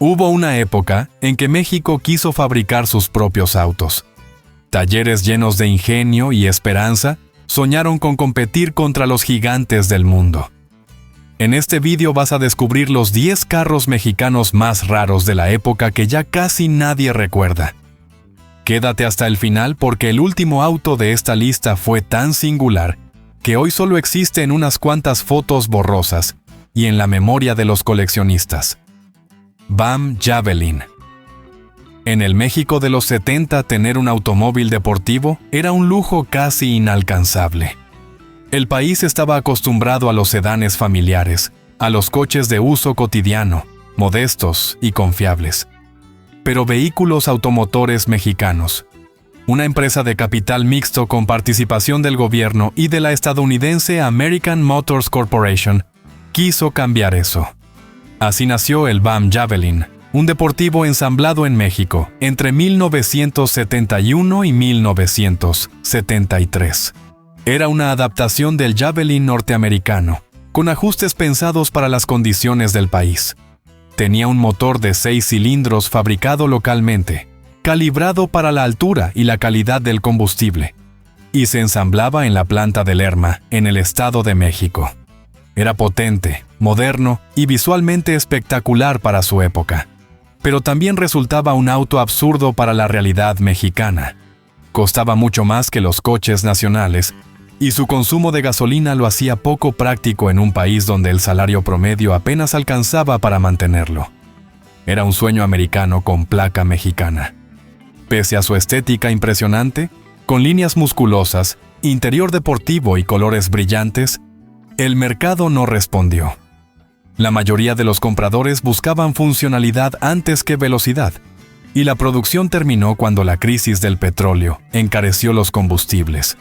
Hubo una época en que México quiso fabricar sus propios autos. Talleres llenos de ingenio y esperanza soñaron con competir contra los gigantes del mundo. En este vídeo vas a descubrir los 10 carros mexicanos más raros de la época que ya casi nadie recuerda. Quédate hasta el final porque el último auto de esta lista fue tan singular que hoy solo existe en unas cuantas fotos borrosas y en la memoria de los coleccionistas. VAM Javelin. En el México de los 70, tener un automóvil deportivo era un lujo casi inalcanzable. El país estaba acostumbrado a los sedanes familiares, a los coches de uso cotidiano, modestos y confiables. Pero Vehículos Automotores Mexicanos, una empresa de capital mixto con participación del gobierno y de la estadounidense American Motors Corporation, quiso cambiar eso. Así nació el VAM Javelin, un deportivo ensamblado en México entre 1971 y 1973. Era una adaptación del Javelin norteamericano, con ajustes pensados para las condiciones del país. Tenía un motor de 6 cilindros fabricado localmente, calibrado para la altura y la calidad del combustible, y se ensamblaba en la planta de Lerma, en el Estado de México. Era potente, moderno y visualmente espectacular para su época, pero también resultaba un auto absurdo para la realidad mexicana. Costaba mucho más que los coches nacionales, y su consumo de gasolina lo hacía poco práctico en un país donde el salario promedio apenas alcanzaba para mantenerlo. Era un sueño americano con placa mexicana. Pese a su estética impresionante, con líneas musculosas, interior deportivo y colores brillantes, el mercado no respondió. La mayoría de los compradores buscaban funcionalidad antes que velocidad, y la producción terminó cuando la crisis del petróleo encareció los combustibles.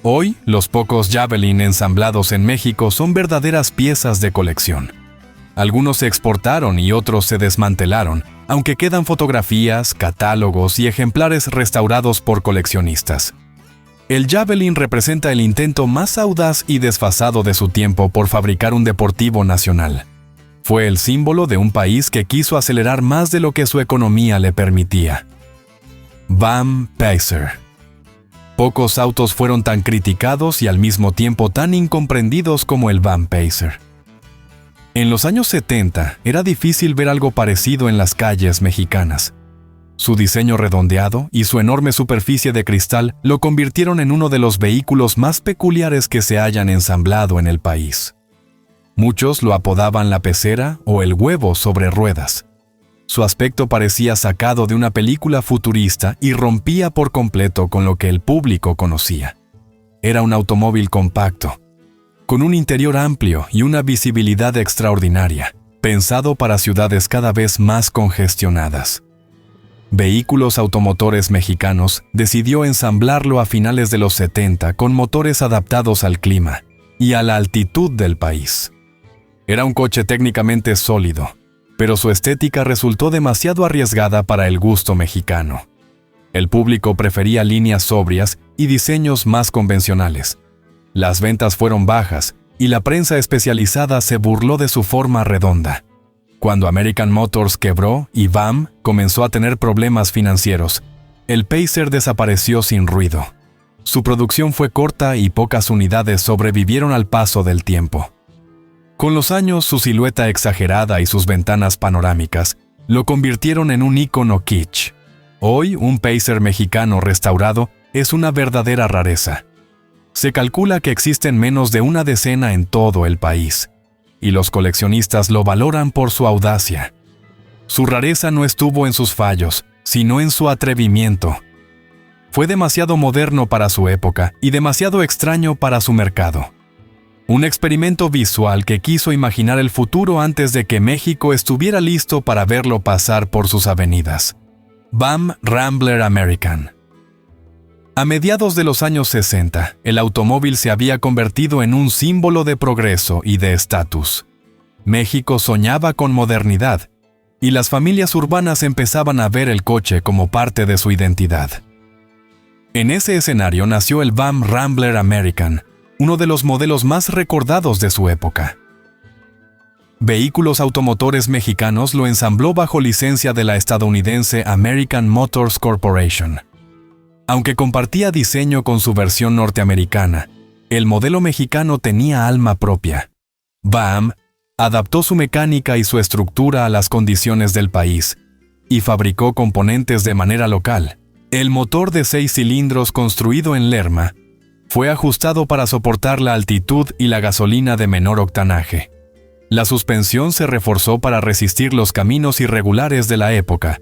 Hoy, los pocos Javelin ensamblados en México son verdaderas piezas de colección. Algunos se exportaron y otros se desmantelaron, aunque quedan fotografías, catálogos y ejemplares restaurados por coleccionistas. El Javelin representa el intento más audaz y desfasado de su tiempo por fabricar un deportivo nacional. Fue el símbolo de un país que quiso acelerar más de lo que su economía le permitía. VAM Pacer. Pocos autos fueron tan criticados y al mismo tiempo tan incomprendidos como el VAM Pacer. En los años 70 era difícil ver algo parecido en las calles mexicanas. Su diseño redondeado y su enorme superficie de cristal lo convirtieron en uno de los vehículos más peculiares que se hayan ensamblado en el país. Muchos lo apodaban la pecera o el huevo sobre ruedas. Su aspecto parecía sacado de una película futurista y rompía por completo con lo que el público conocía. Era un automóvil compacto, con un interior amplio y una visibilidad extraordinaria, pensado para ciudades cada vez más congestionadas. Vehículos Automotores Mexicanos decidió ensamblarlo a finales de los 70 con motores adaptados al clima y a la altitud del país. Era un coche técnicamente sólido, pero su estética resultó demasiado arriesgada para el gusto mexicano. El público prefería líneas sobrias y diseños más convencionales. Las ventas fueron bajas y la prensa especializada se burló de su forma redonda. Cuando American Motors quebró y VAM comenzó a tener problemas financieros, el Pacer desapareció sin ruido. Su producción fue corta y pocas unidades sobrevivieron al paso del tiempo. Con los años, su silueta exagerada y sus ventanas panorámicas lo convirtieron en un ícono kitsch. Hoy, un Pacer mexicano restaurado es una verdadera rareza. Se calcula que existen menos de una decena en todo el país, y los coleccionistas lo valoran por su audacia. Su rareza no estuvo en sus fallos, sino en su atrevimiento. Fue demasiado moderno para su época y demasiado extraño para su mercado. Un experimento visual que quiso imaginar el futuro antes de que México estuviera listo para verlo pasar por sus avenidas. VAM Rambler American. A mediados de los años 60, el automóvil se había convertido en un símbolo de progreso y de estatus. México soñaba con modernidad, y las familias urbanas empezaban a ver el coche como parte de su identidad. En ese escenario nació el VAM Rambler American, uno de los modelos más recordados de su época. Vehículos Automotores Mexicanos lo ensambló bajo licencia de la estadounidense American Motors Corporation. Aunque compartía diseño con su versión norteamericana, el modelo mexicano tenía alma propia. BAM adaptó su mecánica y su estructura a las condiciones del país y fabricó componentes de manera local. El motor de 6 cilindros construido en Lerma fue ajustado para soportar la altitud y la gasolina de menor octanaje. La suspensión se reforzó para resistir los caminos irregulares de la época,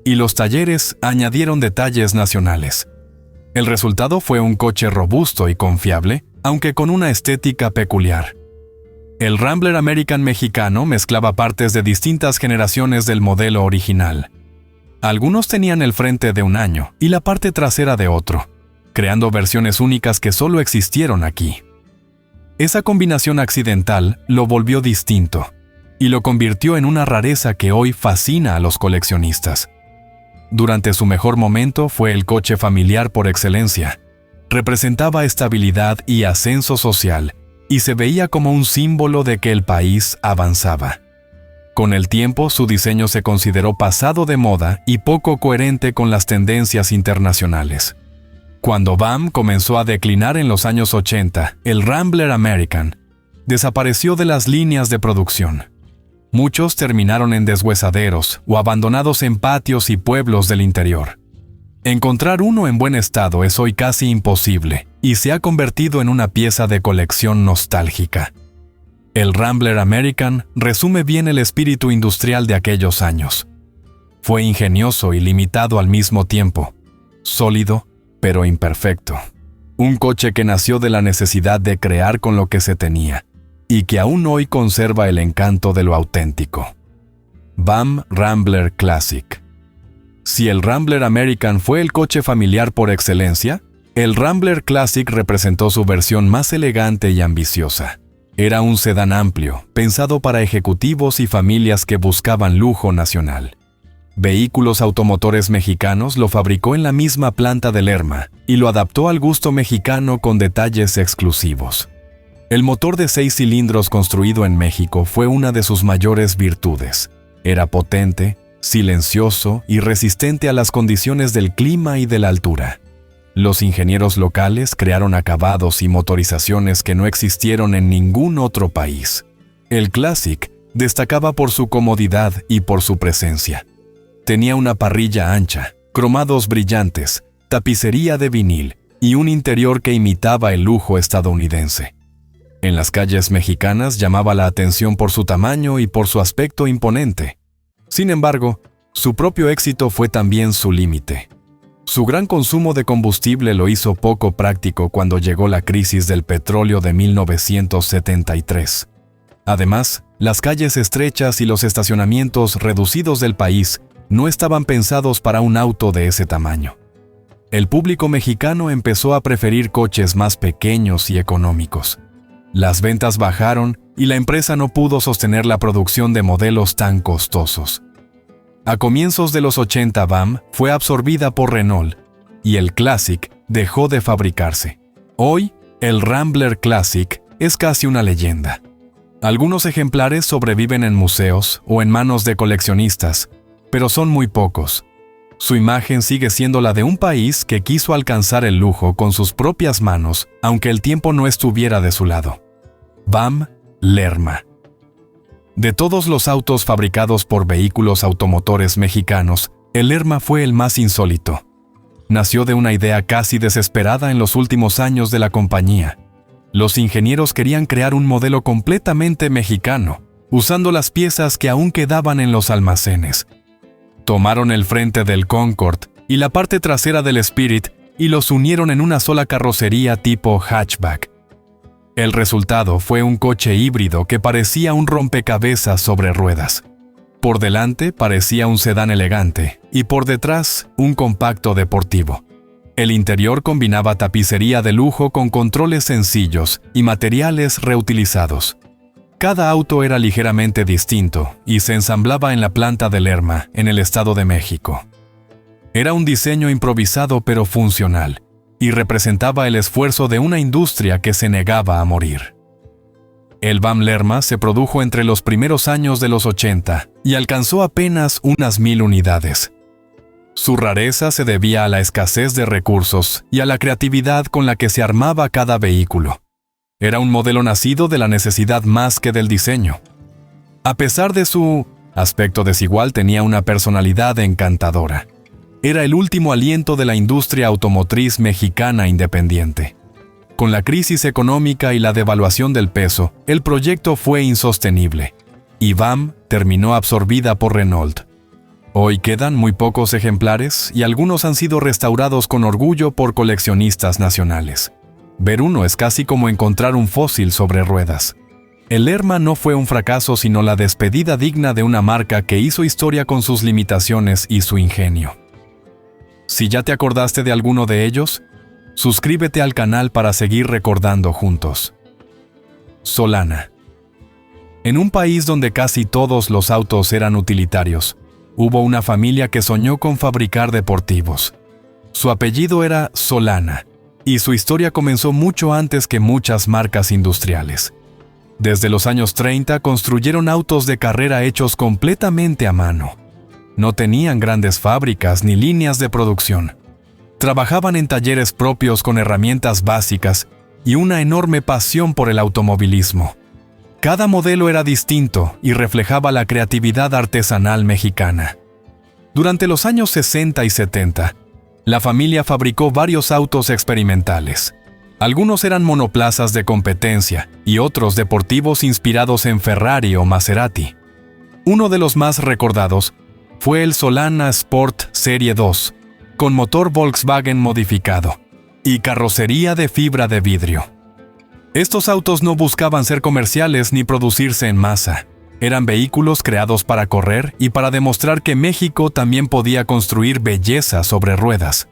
y los talleres añadieron detalles nacionales. El resultado fue un coche robusto y confiable, aunque con una estética peculiar. El Rambler American mexicano mezclaba partes de distintas generaciones del modelo original. Algunos tenían el frente de un año y la parte trasera de otro, creando versiones únicas que solo existieron aquí. Esa combinación accidental lo volvió distinto y lo convirtió en una rareza que hoy fascina a los coleccionistas. Durante su mejor momento fue el coche familiar por excelencia. Representaba estabilidad y ascenso social y se veía como un símbolo de que el país avanzaba. Con el tiempo, su diseño se consideró pasado de moda y poco coherente con las tendencias internacionales. Cuando BAM comenzó a declinar en los años 80, el Rambler American desapareció de las líneas de producción. Muchos terminaron en deshuesaderos o abandonados en patios y pueblos del interior. Encontrar uno en buen estado es hoy casi imposible y se ha convertido en una pieza de colección nostálgica. El Rambler American resume bien el espíritu industrial de aquellos años. Fue ingenioso y limitado al mismo tiempo, sólido, pero imperfecto. Un coche que nació de la necesidad de crear con lo que se tenía, y que aún hoy conserva el encanto de lo auténtico. BAM Rambler Classic. Si el Rambler American fue el coche familiar por excelencia, el Rambler Classic representó su versión más elegante y ambiciosa. Era un sedán amplio, pensado para ejecutivos y familias que buscaban lujo nacional. Vehículos Automotores Mexicanos lo fabricó en la misma planta de Lerma y lo adaptó al gusto mexicano con detalles exclusivos. El motor de 6 cilindros construido en México fue una de sus mayores virtudes. Era potente, silencioso y resistente a las condiciones del clima y de la altura. Los ingenieros locales crearon acabados y motorizaciones que no existieron en ningún otro país. El Classic destacaba por su comodidad y por su presencia. Tenía una parrilla ancha, cromados brillantes, tapicería de vinil y un interior que imitaba el lujo estadounidense. En las calles mexicanas llamaba la atención por su tamaño y por su aspecto imponente. Sin embargo, su propio éxito fue también su límite. Su gran consumo de combustible lo hizo poco práctico cuando llegó la crisis del petróleo de 1973. Además, las calles estrechas y los estacionamientos reducidos del país no estaban pensados para un auto de ese tamaño. El público mexicano empezó a preferir coches más pequeños y económicos. Las ventas bajaron y la empresa no pudo sostener la producción de modelos tan costosos. A comienzos de los 80, BAM fue absorbida por Renault y el Classic dejó de fabricarse. Hoy, el Rambler Classic es casi una leyenda. Algunos ejemplares sobreviven en museos o en manos de coleccionistas, pero son muy pocos. Su imagen sigue siendo la de un país que quiso alcanzar el lujo con sus propias manos, aunque el tiempo no estuviera de su lado. BAM Lerma. De todos los autos fabricados por Vehículos Automotores Mexicanos, el Lerma fue el más insólito. Nació de una idea casi desesperada en los últimos años de la compañía. Los ingenieros querían crear un modelo completamente mexicano, usando las piezas que aún quedaban en los almacenes. Tomaron el frente del Concorde y la parte trasera del Spirit y los unieron en una sola carrocería tipo hatchback. El resultado fue un coche híbrido que parecía un rompecabezas sobre ruedas. Por delante parecía un sedán elegante y por detrás un compacto deportivo. El interior combinaba tapicería de lujo con controles sencillos y materiales reutilizados. Cada auto era ligeramente distinto y se ensamblaba en la planta de Lerma, en el Estado de México. Era un diseño improvisado pero funcional, y representaba el esfuerzo de una industria que se negaba a morir. El VAM Lerma se produjo entre los primeros años de los 80 y alcanzó apenas unas 1000 unidades. Su rareza se debía a la escasez de recursos y a la creatividad con la que se armaba cada vehículo. Era un modelo nacido de la necesidad más que del diseño. A pesar de su aspecto desigual, tenía una personalidad encantadora. Era el último aliento de la industria automotriz mexicana independiente. Con la crisis económica y la devaluación del peso, el proyecto fue insostenible, y VAM terminó absorbida por Renault. Hoy quedan muy pocos ejemplares y algunos han sido restaurados con orgullo por coleccionistas nacionales. Ver uno es casi como encontrar un fósil sobre ruedas. El Lerma no fue un fracaso, sino la despedida digna de una marca que hizo historia con sus limitaciones y su ingenio. Si ya te acordaste de alguno de ellos, suscríbete al canal para seguir recordando juntos. Solana. En un país donde casi todos los autos eran utilitarios, hubo una familia que soñó con fabricar deportivos. Su apellido era Solana, y su historia comenzó mucho antes que muchas marcas industriales. Desde los años 30 construyeron autos de carrera hechos completamente a mano. No tenían grandes fábricas ni líneas de producción. Trabajaban en talleres propios con herramientas básicas y una enorme pasión por el automovilismo. Cada modelo era distinto y reflejaba la creatividad artesanal mexicana. Durante los años 60 y 70, la familia fabricó varios autos experimentales. Algunos eran monoplazas de competencia y otros deportivos inspirados en Ferrari o Maserati. Uno de los más recordados fue el Solana Sport Serie 2, con motor Volkswagen modificado y carrocería de fibra de vidrio. Estos autos no buscaban ser comerciales ni producirse en masa. Eran vehículos creados para correr y para demostrar que México también podía construir belleza sobre ruedas.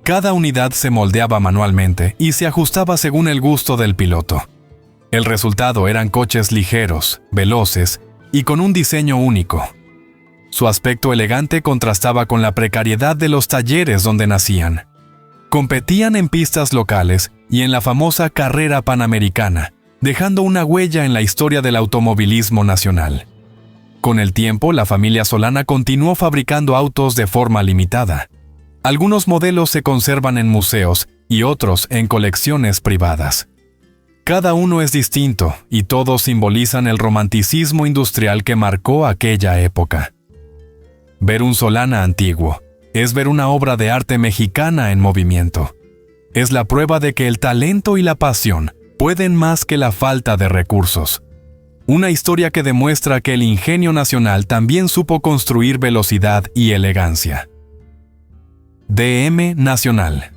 Cada unidad se moldeaba manualmente y se ajustaba según el gusto del piloto. El resultado eran coches ligeros, veloces y con un diseño único. Su aspecto elegante contrastaba con la precariedad de los talleres donde nacían. Competían en pistas locales y en la famosa carrera panamericana, dejando una huella en la historia del automovilismo nacional. Con el tiempo, la familia Solana continuó fabricando autos de forma limitada. Algunos modelos se conservan en museos y otros en colecciones privadas. Cada uno es distinto y todos simbolizan el romanticismo industrial que marcó aquella época. Ver un Solana antiguo es ver una obra de arte mexicana en movimiento. Es la prueba de que el talento y la pasión pueden más que la falta de recursos. Una historia que demuestra que el ingenio nacional también supo construir velocidad y elegancia. DM Nacional.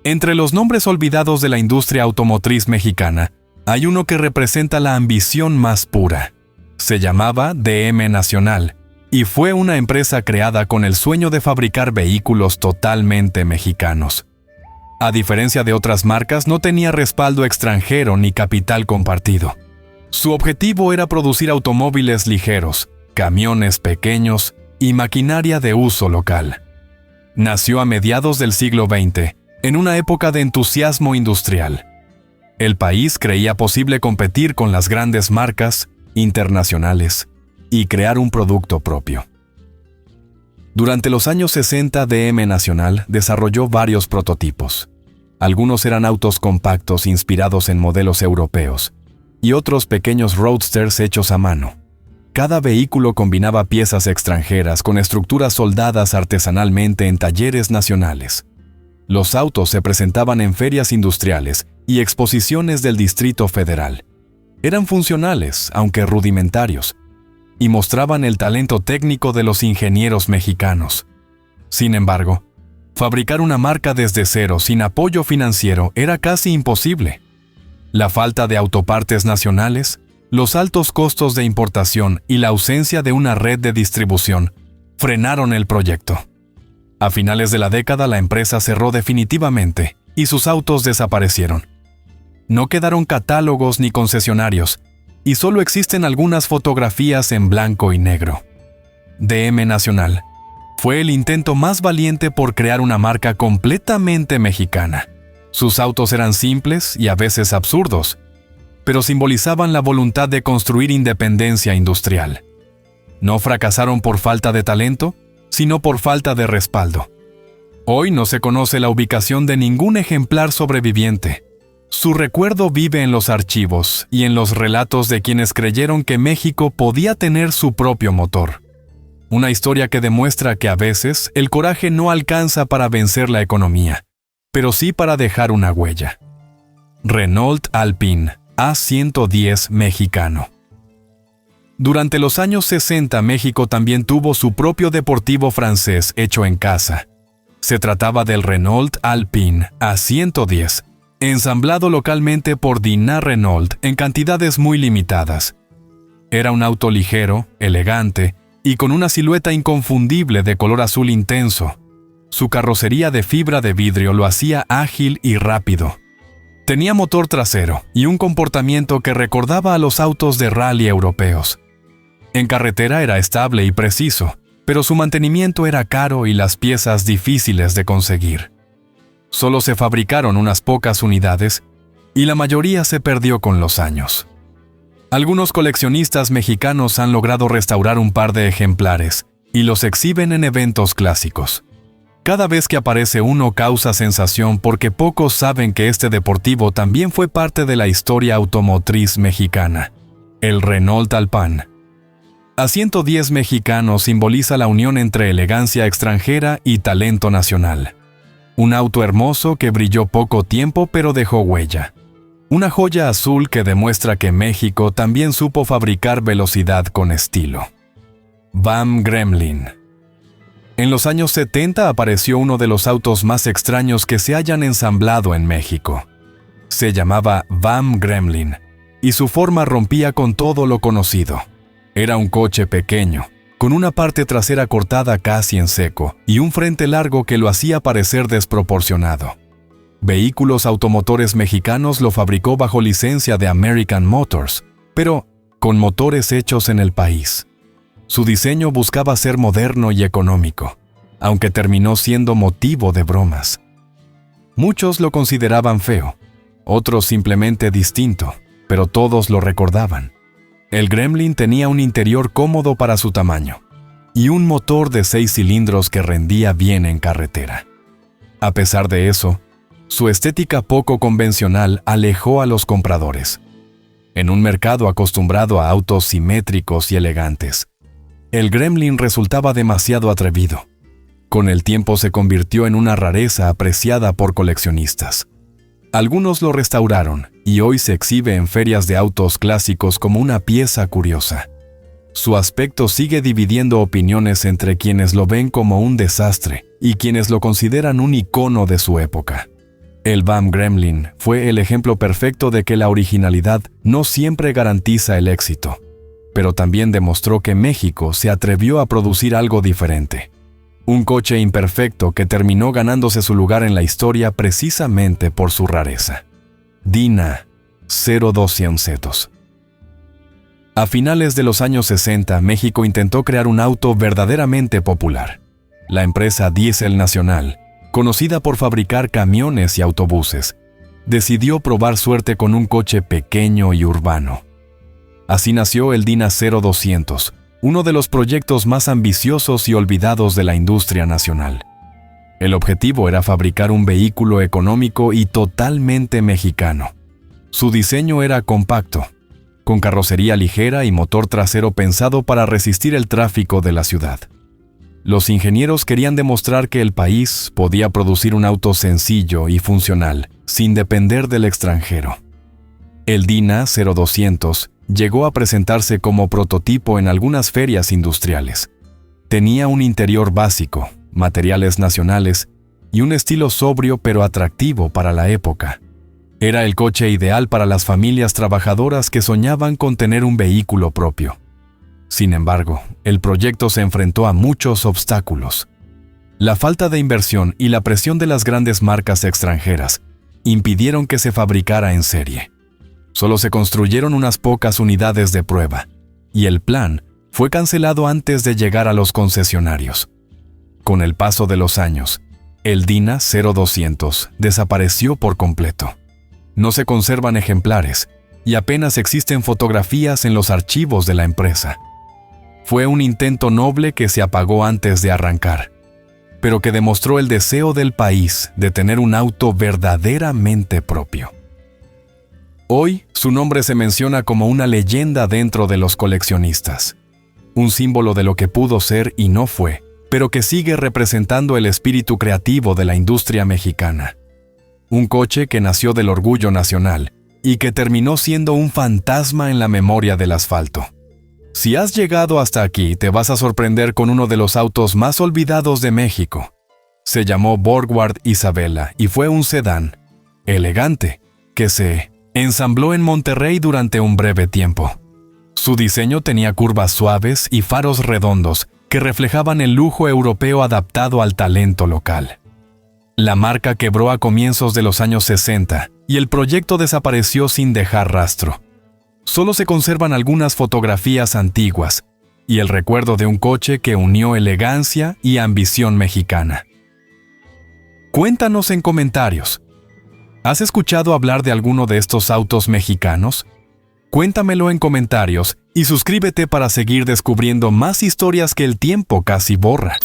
Entre los nombres olvidados de la industria automotriz mexicana, hay uno que representa la ambición más pura. Se llamaba DM Nacional y fue una empresa creada con el sueño de fabricar vehículos totalmente mexicanos. A diferencia de otras marcas, no tenía respaldo extranjero ni capital compartido. Su objetivo era producir automóviles ligeros, camiones pequeños y maquinaria de uso local. Nació a mediados del siglo XX, en una época de entusiasmo industrial. El país creía posible competir con las grandes marcas internacionales y crear un producto propio. Durante los años 60, DM Nacional desarrolló varios prototipos. Algunos eran autos compactos inspirados en modelos europeos, y otros pequeños roadsters hechos a mano. Cada vehículo combinaba piezas extranjeras con estructuras soldadas artesanalmente en talleres nacionales. Los autos se presentaban en ferias industriales y exposiciones del Distrito Federal. Eran funcionales, aunque rudimentarios, y mostraban el talento técnico de los ingenieros mexicanos. Sin embargo, fabricar una marca desde cero sin apoyo financiero era casi imposible. La falta de autopartes nacionales, los altos costos de importación y la ausencia de una red de distribución frenaron el proyecto. A finales de la década, la empresa cerró definitivamente y sus autos desaparecieron. No quedaron catálogos ni concesionarios, y solo existen algunas fotografías en blanco y negro. DM Nacional fue el intento más valiente por crear una marca completamente mexicana. Sus autos eran simples y a veces absurdos, pero simbolizaban la voluntad de construir independencia industrial. No fracasaron por falta de talento, sino por falta de respaldo. Hoy no se conoce la ubicación de ningún ejemplar sobreviviente. Su recuerdo vive en los archivos y en los relatos de quienes creyeron que México podía tener su propio motor. Una historia que demuestra que a veces el coraje no alcanza para vencer la economía, pero sí para dejar una huella. Renault Alpine A110 mexicano. Durante los años 60, México también tuvo su propio deportivo francés hecho en casa. Se trataba del Renault Alpine A110, ensamblado localmente por Dinah Renault en cantidades muy limitadas. Era un auto ligero, elegante y con una silueta inconfundible de color azul intenso. Su carrocería de fibra de vidrio lo hacía ágil y rápido. Tenía motor trasero y un comportamiento que recordaba a los autos de rally europeos. En carretera era estable y preciso, pero su mantenimiento era caro y las piezas difíciles de conseguir. Solo se fabricaron unas pocas unidades y la mayoría se perdió con los años. Algunos coleccionistas mexicanos han logrado restaurar un par de ejemplares y los exhiben en eventos clásicos. Cada vez que aparece uno causa sensación porque pocos saben que este deportivo también fue parte de la historia automotriz mexicana. El Renault Alpine A110 mexicano simboliza la unión entre elegancia extranjera y talento nacional. Un auto hermoso que brilló poco tiempo pero dejó huella. Una joya azul que demuestra que México también supo fabricar velocidad con estilo. VAM Gremlin. En los años 70 apareció uno de los autos más extraños que se hayan ensamblado en México. Se llamaba VAM Gremlin y su forma rompía con todo lo conocido. Era un coche pequeño, con una parte trasera cortada casi en seco y un frente largo que lo hacía parecer desproporcionado. Vehículos Automotores Mexicanos lo fabricó bajo licencia de American Motors, pero con motores hechos en el país. Su diseño buscaba ser moderno y económico, aunque terminó siendo motivo de bromas. Muchos lo consideraban feo, otros simplemente distinto, pero todos lo recordaban. El Gremlin tenía un interior cómodo para su tamaño y un motor de 6 cilindros que rendía bien en carretera. A pesar de eso, su estética poco convencional alejó a los compradores. En un mercado acostumbrado a autos simétricos y elegantes, el Gremlin resultaba demasiado atrevido. Con el tiempo se convirtió en una rareza apreciada por coleccionistas. Algunos lo restauraron y hoy se exhibe en ferias de autos clásicos como una pieza curiosa. Su aspecto sigue dividiendo opiniones entre quienes lo ven como un desastre y quienes lo consideran un icono de su época. El VAM Gremlin fue el ejemplo perfecto de que la originalidad no siempre garantiza el éxito, pero también demostró que México se atrevió a producir algo diferente. Un coche imperfecto que terminó ganándose su lugar en la historia precisamente por su rareza. Dinah 0200. A finales de los años 60, México intentó crear un auto verdaderamente popular. La empresa Diesel Nacional, conocida por fabricar camiones y autobuses, decidió probar suerte con un coche pequeño y urbano. Así nació el Dinah 0200, uno de los proyectos más ambiciosos y olvidados de la industria nacional. El objetivo era fabricar un vehículo económico y totalmente mexicano. Su diseño era compacto, con carrocería ligera y motor trasero pensado para resistir el tráfico de la ciudad. Los ingenieros querían demostrar que el país podía producir un auto sencillo y funcional, sin depender del extranjero. El Dinah 0200 llegó a presentarse como prototipo en algunas ferias industriales. Tenía un interior básico, materiales nacionales y un estilo sobrio pero atractivo para la época. Era el coche ideal para las familias trabajadoras que soñaban con tener un vehículo propio. Sin embargo, el proyecto se enfrentó a muchos obstáculos. La falta de inversión y la presión de las grandes marcas extranjeras impidieron que se fabricara en serie. Solo se construyeron unas pocas unidades de prueba, y el plan fue cancelado antes de llegar a los concesionarios. Con el paso de los años, el Dinah 0200 desapareció por completo. No se conservan ejemplares, y apenas existen fotografías en los archivos de la empresa. Fue un intento noble que se apagó antes de arrancar, pero que demostró el deseo del país de tener un auto verdaderamente propio. Hoy, su nombre se menciona como una leyenda dentro de los coleccionistas, un símbolo de lo que pudo ser y no fue, pero que sigue representando el espíritu creativo de la industria mexicana. Un coche que nació del orgullo nacional y que terminó siendo un fantasma en la memoria del asfalto. Si has llegado hasta aquí, te vas a sorprender con uno de los autos más olvidados de México. Se llamó Borgward Isabella y fue un sedán elegante que se ensambló en Monterrey durante un breve tiempo. Su diseño tenía curvas suaves y faros redondos que reflejaban el lujo europeo adaptado al talento local. La marca quebró a comienzos de los años 60 y el proyecto desapareció sin dejar rastro. Solo se conservan algunas fotografías antiguas y el recuerdo de un coche que unió elegancia y ambición mexicana. Cuéntanos en comentarios. ¿Has escuchado hablar de alguno de estos autos mexicanos? Cuéntamelo en comentarios y suscríbete para seguir descubriendo más historias que el tiempo casi borra.